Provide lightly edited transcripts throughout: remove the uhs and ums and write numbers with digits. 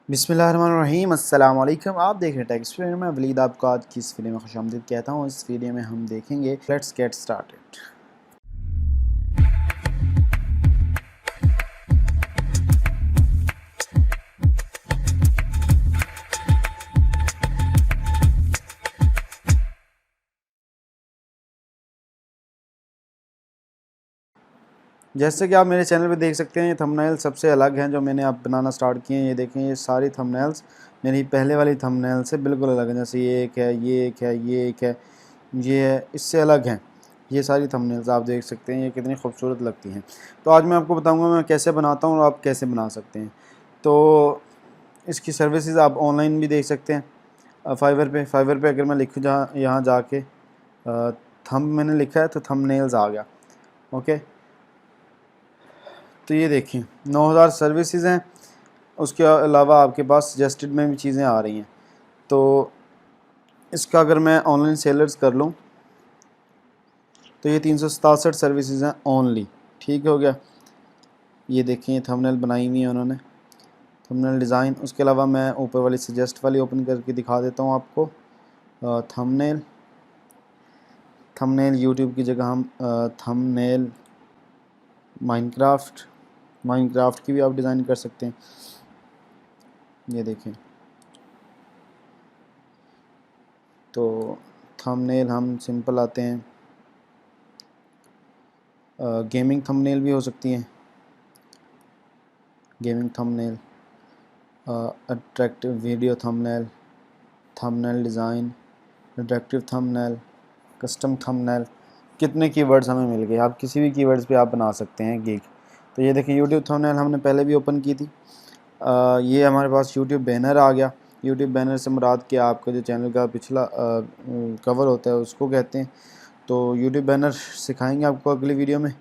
बिस्मिल्लाहिर्रहमानिर्रहीम अस्सलाम वालेकुम। आप देख रहे हैं टेक्स्ट वीडियो में वलीद आपको आज की इस वीडियो में खुशामदीद कहता हूँ। इस वीडियो में हम देखेंगे लेट्स गेट स्टार्टेड। जैसे कि आप मेरे चैनल पे देख सकते हैं, ये थंबनेल सबसे अलग हैं जो मैंने अब बनाना स्टार्ट किए हैं। ये देखें, ये सारी थंबनेल्स मेरी पहले वाली थंबनेल से बिल्कुल अलग हैं। जैसे ये एक है, ये एक है, ये एक है, ये है, इससे अलग हैं। ये सारी थंबनेल्स आप देख सकते हैं, ये कितनी खूबसूरत लगती हैं। तो आज मैं आपको बताऊंगा मैं कैसे बनाता हूँ और आप कैसे बना सकते हैं। तो इसकी सर्विसेज आप ऑनलाइन भी देख सकते हैं। फाइवर पे अगर मैं लिखूँ जहाँ यहाँ जाके थंब मैंने लिखा है तो थंबनेल्स आ गया। ओके, तो ये देखिए 9000 सर्विसेज हैं। उसके अलावा आपके पास सजेस्टेड में भी चीज़ें आ रही हैं। तो इसका अगर मैं ऑनलाइन सेलर्स कर लूँ तो ये 367 सर्विसेज हैं ओनली। ठीक हो गया। ये देखें, ये थंबनेल बनाई हुई है उन्होंने, थंबनेल डिज़ाइन। उसके अलावा मैं ऊपर वाली सजेस्ट वाली ओपन करके दिखा देता हूँ आपको। थंबनेल थंबनेल यूट्यूब की जगह हम थंबनेल माइनक्राफ्ट की भी आप डिज़ाइन कर सकते हैं। ये देखें, तो थंबनेल हम सिंपल आते हैं। गेमिंग थंबनेल भी हो सकती हैं, gaming thumbnail, attractive video thumbnail, thumbnail design, attractive thumbnail, custom thumbnail. कितने कीवर्ड्स हमें मिल गए। आप किसी भी कीवर्ड्स पे आप बना सकते हैं गिग। तो ये देखिए, यूट्यूब थंबनेल हमने पहले भी ओपन की थी। ये हमारे पास यूट्यूब बैनर आ गया। यूट्यूब बैनर से मुराद कि आपका जो चैनल का पिछला कवर होता है उसको कहते हैं। तो यूट्यूब बैनर सिखाएंगे आपको अगली वीडियो में।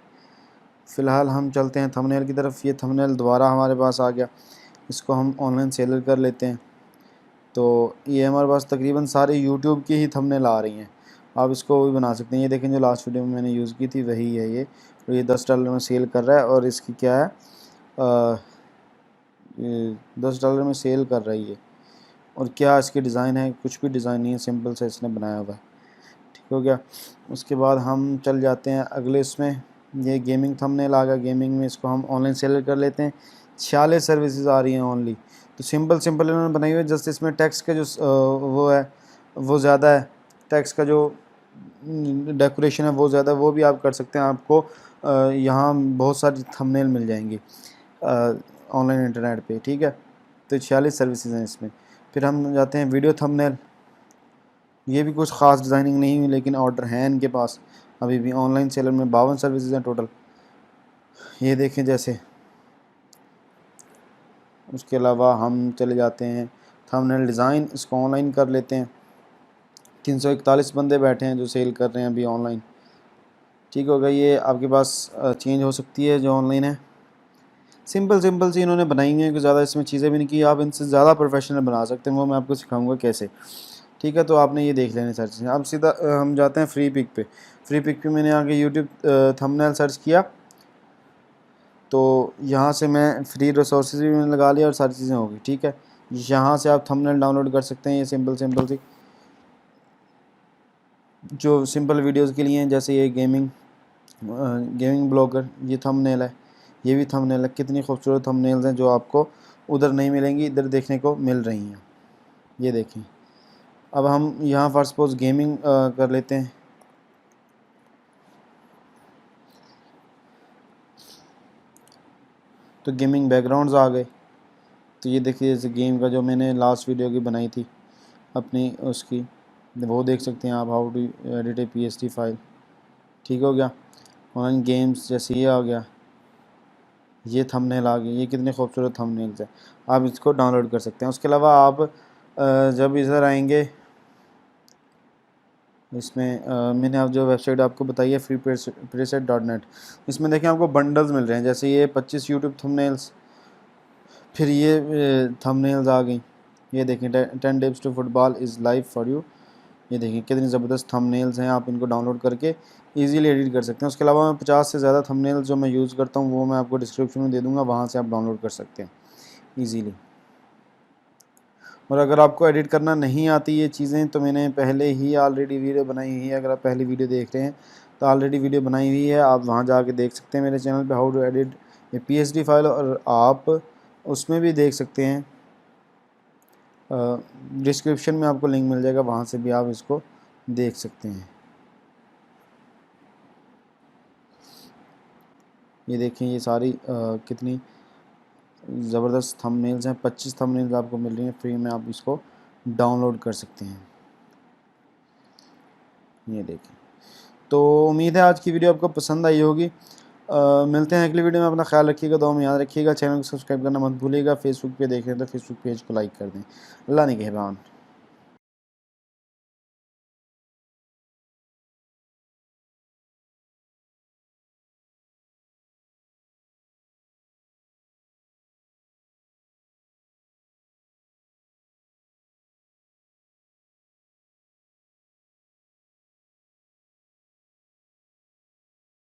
फ़िलहाल हम चलते हैं थंबनेल की तरफ। ये थंबनेल दोबारा हमारे पास आ गया, इसको हम ऑनलाइन सेलर कर लेते हैं। तो ये हमारे पास तकरीबन सारे यूट्यूब की ही थंबनेल आ रही हैं। आप इसको भी बना सकते हैं। ये देखें, जो लास्ट वीडियो में मैंने यूज़ की थी वही है ये। और ये $10 में सेल कर रहा है और इसकी क्या है, ये $10 में सेल कर रही है। और क्या इसकी डिज़ाइन है, कुछ भी डिज़ाइन नहीं है, सिंपल से इसने बनाया हुआ है। ठीक हो गया। उसके बाद हम चल जाते हैं अगले इसमें। ये गेमिंग थंबनेल आ गया। गेमिंग में इसको हम ऑनलाइन सेलर कर लेते हैं। 46 सर्विसेज आ रही हैं ओनली। तो सिंपल इन्होंने बनाई हुई है। जस्ट इसमें टेक्स्ट का जो वो है वो ज़्यादा है। टेक्स्ट का जो डेकोरेशन है वो ज़्यादा है, वो भी आप कर सकते हैं। आपको यहाँ बहुत सारी थंबनेल मिल जाएंगी ऑनलाइन इंटरनेट पे। ठीक है, तो 46 सर्विसेज हैं इसमें। फिर हम जाते हैं वीडियो थंबनेल। ये भी कुछ ख़ास डिज़ाइनिंग नहीं हुई, लेकिन ऑर्डर हैं इनके पास अभी भी। ऑनलाइन सेलर में 52 सर्विसेज हैं टोटल। ये देखें जैसे। उसके अलावा हम चले जाते हैं थंबनेल डिज़ाइन, इसको ऑनलाइन कर लेते हैं। 341 बंदे बैठे हैं जो सेल कर रहे हैं अभी ऑनलाइन। ठीक होगा। ये आपके पास चेंज हो सकती है जो ऑनलाइन है। सिंपल सी इन्होंने बनाई हुई है कि ज़्यादा इसमें चीज़ें भी नहीं की। आप इनसे ज़्यादा प्रोफेशनल बना सकते हैं, वो मैं आपको सिखाऊंगा कैसे। ठीक है, तो आपने ये देख लेने सारी चीज़ें। अब सीधा हम जाते हैं फ्री पिक पे। फ्री पिक पे मैंने आगे यूट्यूब थंबनेल सर्च किया, तो यहाँ से मैं फ्री रिसोर्सेज भी मैंने लगा लिया और सारी चीज़ें होगी। ठीक है, यहाँ से आप थंबनेल डाउनलोड कर सकते हैं। ये सिंपल सी जो सिंपल वीडियोस के लिए हैं, जैसे ये गेमिंग ब्लॉगर, ये थंबनेल है, ये भी थंबनेल है। कितनी खूबसूरत थंबनेल्स हैं जो आपको उधर नहीं मिलेंगी, इधर देखने को मिल रही हैं। ये देखें। अब हम यहाँ फॉर सपोज गेमिंग कर लेते हैं। तो गेमिंग बैकग्राउंड्स आ गए। तो ये देखिए, जैसे गेम का जो मैंने लास्ट वीडियो की बनाई थी अपनी, उसकी वो देख सकते हैं आप, how to edit a PSD file. ठीक हो गया। ऑनलाइन गेम्स जैसे ये आ गया, ये थंबनेल आ गई। ये कितने खूबसूरत थंबनेल्स हैं, आप इसको डाउनलोड कर सकते हैं। उसके अलावा आप जब इधर आएंगे इसमें मैंने आप जो वेबसाइट आपको बताई है freepreset.net, इसमें देखें आपको बंडल्स मिल रहे हैं। जैसे ये 25 यूट्यूब थंबनेल्स, फिर ये थंबनेल्स आ गई। ये देखें 10 tips to football is live for you. ये देखें कितनी ज़बरदस्त थंबनेल्स हैं। आप इनको डाउनलोड करके इजीली एडिट कर सकते हैं। उसके अलावा मैं 50 से ज़्यादा थंबनेल्स जो मैं यूज़ करता हूँ वो मैं आपको डिस्क्रिप्शन में दे दूँगा, वहाँ से आप डाउनलोड कर सकते हैं ईज़िली। और अगर आपको एडिट करना नहीं आती ये चीज़ें तो मैंने पहले ही ऑलरेडी वीडियो बनाई हुई है। अगर आप पहली वीडियो देख रहे हैं तो ऑलरेडी वीडियो बनाई हुई है, आप वहाँ जाके देख सकते हैं मेरे चैनल पे हाउ टू एडिट ये PSD फाइल, और आप उसमें भी देख सकते हैं। डिस्क्रिप्शन में आपको लिंक मिल जाएगा, वहाँ से भी आप इसको देख सकते हैं। ये देखें, ये सारी कितनी ज़बरदस्त थंबनेल्स हैं। 25 थंबनेल्स आपको मिल रही हैं फ्री में, आप इसको डाउनलोड कर सकते हैं। ये देखें। तो उम्मीद है आज की वीडियो आपको पसंद आई होगी। मिलते हैं अगली वीडियो में। अपना ख्याल रखिएगा, दुआ में याद रखिएगा। चैनल को सब्सक्राइब करना मत भूलिएगा। फेसबुक पे देख रहे हैं तो फेसबुक पेज को लाइक कर दें। अल्लाह निगहबान।